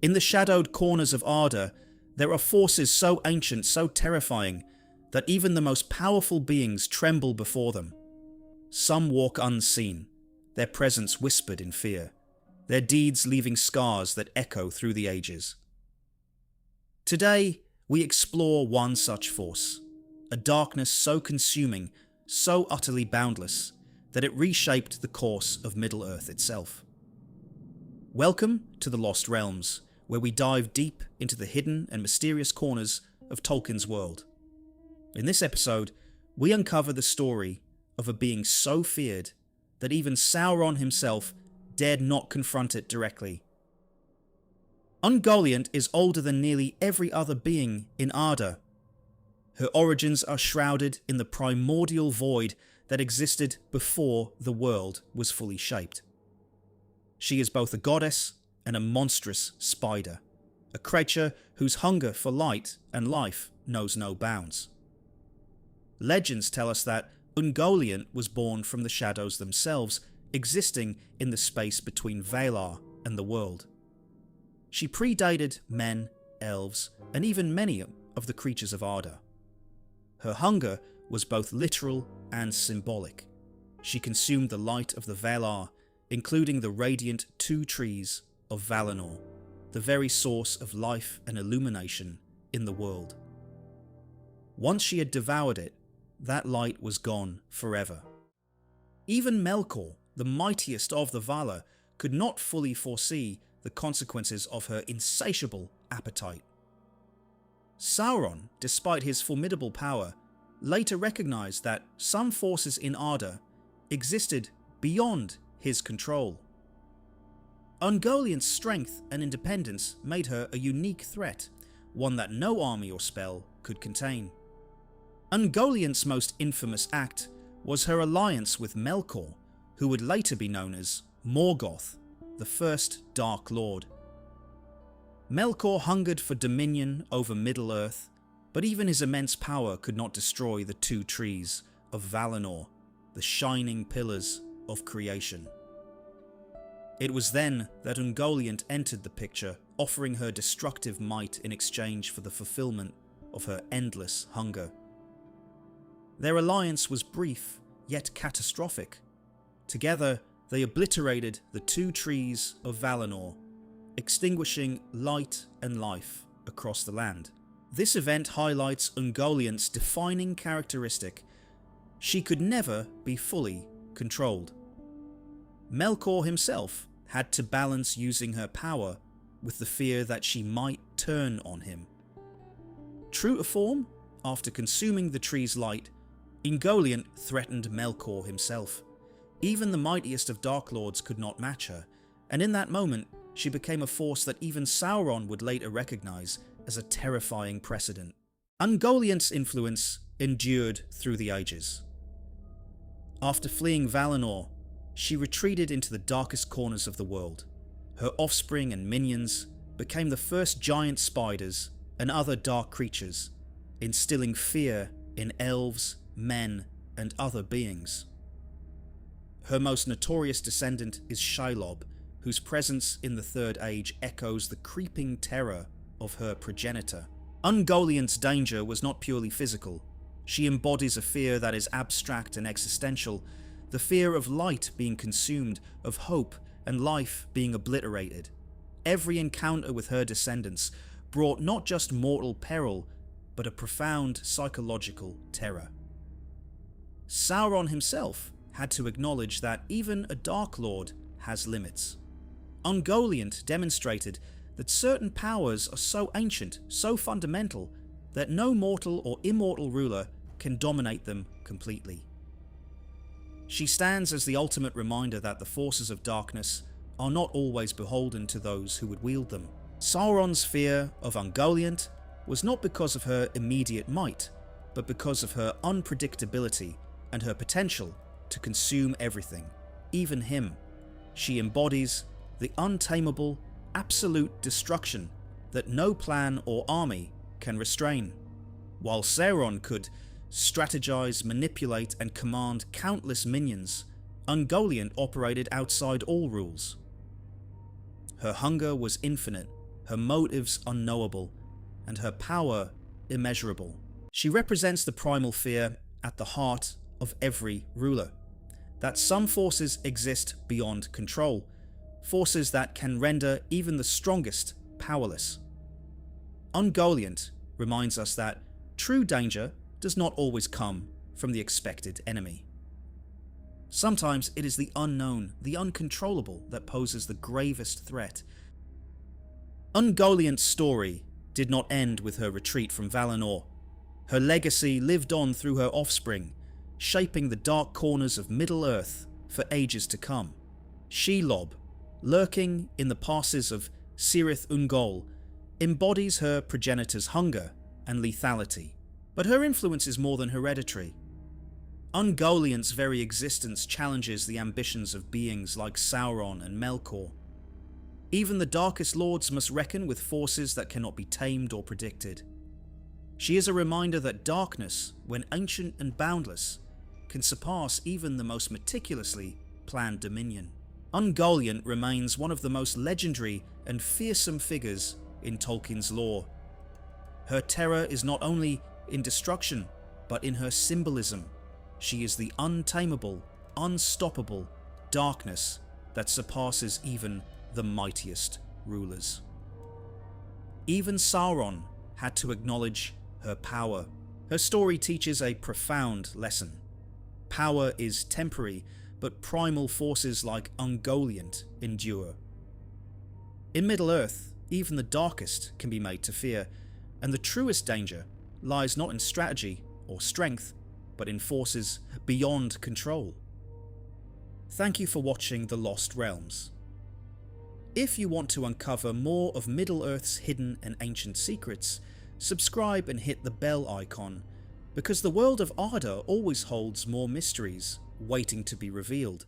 In the shadowed corners of Arda, there are forces so ancient, so terrifying, that even the most powerful beings tremble before them. Some walk unseen, their presence whispered in fear, their deeds leaving scars that echo through the ages. Today, we explore one such force, a darkness so consuming, so utterly boundless, that it reshaped the course of Middle-earth itself. Welcome to the Lost Realms, where we dive deep into the hidden and mysterious corners of Tolkien's world. In this episode, we uncover the story of a being so feared that even Sauron himself dared not confront it directly. Ungoliant is older than nearly every other being in Arda. Her origins are shrouded in the primordial void that existed before the world was fully shaped. She is both a goddess and a monstrous spider, a creature whose hunger for light and life knows no bounds. Legends tell us that Ungoliant was born from the shadows themselves, existing in the space between Valar and the world. She predated men, elves, and even many of the creatures of Arda. Her hunger was both literal and symbolic. She consumed the light of the Valar, including the radiant two trees of Valinor, the very source of life and illumination in the world. Once she had devoured it, that light was gone forever. Even Melkor, the mightiest of the Valar, could not fully foresee the consequences of her insatiable appetite. Sauron, despite his formidable power, later recognized that some forces in Arda existed beyond his control. Ungoliant's strength and independence made her a unique threat, one that no army or spell could contain. Ungoliant's most infamous act was her alliance with Melkor, who would later be known as Morgoth, the first Dark Lord. Melkor hungered for dominion over Middle-earth, but even his immense power could not destroy the two trees of Valinor, the shining pillars of creation. It was then that Ungoliant entered the picture, offering her destructive might in exchange for the fulfillment of her endless hunger. Their alliance was brief, yet catastrophic. Together, they obliterated the two trees of Valinor, extinguishing light and life across the land. This event highlights Ungoliant's defining characteristic: she could never be fully controlled. Melkor himself had to balance using her power with the fear that she might turn on him. True to form, after consuming the tree's light, Ungoliant threatened Melkor himself. Even the mightiest of Dark Lords could not match her, and in that moment, she became a force that even Sauron would later recognize as a terrifying precedent. Ungoliant's influence endured through the ages. After fleeing Valinor, she retreated into the darkest corners of the world. Her offspring and minions became the first giant spiders and other dark creatures, instilling fear in elves, men, and other beings. Her most notorious descendant is Shelob, whose presence in the Third Age echoes the creeping terror of her progenitor. Ungoliant's danger was not purely physical. She embodies a fear that is abstract and existential, the fear of light being consumed, of hope and life being obliterated. Every encounter with her descendants brought not just mortal peril, but a profound psychological terror. Sauron himself had to acknowledge that even a Dark Lord has limits. Ungoliant demonstrated that certain powers are so ancient, so fundamental, that no mortal or immortal ruler can dominate them completely. She stands as the ultimate reminder that the forces of darkness are not always beholden to those who would wield them. Sauron's fear of Ungoliant was not because of her immediate might, but because of her unpredictability and her potential to consume everything, even him. She embodies the untamable, absolute destruction that no plan or army can restrain. While Sauron could strategize, manipulate, and command countless minions, Ungoliant operated outside all rules. Her hunger was infinite, her motives unknowable, and her power immeasurable. She represents the primal fear at the heart of every ruler, that some forces exist beyond control, forces that can render even the strongest powerless. Ungoliant reminds us that true danger does not always come from the expected enemy. Sometimes it is the unknown, the uncontrollable, that poses the gravest threat. Ungoliant's story did not end with her retreat from Valinor. Her legacy lived on through her offspring, shaping the dark corners of Middle-earth for ages to come. Shelob, lurking in the passes of Cirith Ungol, embodies her progenitor's hunger and lethality, but her influence is more than hereditary. Ungoliant's very existence challenges the ambitions of beings like Sauron and Melkor. Even the darkest lords must reckon with forces that cannot be tamed or predicted. She is a reminder that darkness, when ancient and boundless, can surpass even the most meticulously planned dominion. Ungoliant remains one of the most legendary and fearsome figures in Tolkien's lore. Her terror is not only in destruction, but in her symbolism. She is the untamable, unstoppable darkness that surpasses even the mightiest rulers. Even Sauron had to acknowledge her power. Her story teaches a profound lesson. Power is temporary, but primal forces like Ungoliant endure. In Middle-earth, even the darkest can be made to fear, and the truest danger lies not in strategy or strength, but in forces beyond control. Thank you for watching The Lost Realms. If you want to uncover more of Middle-earth's hidden and ancient secrets, subscribe and hit the bell icon, because the world of Arda always holds more mysteries waiting to be revealed.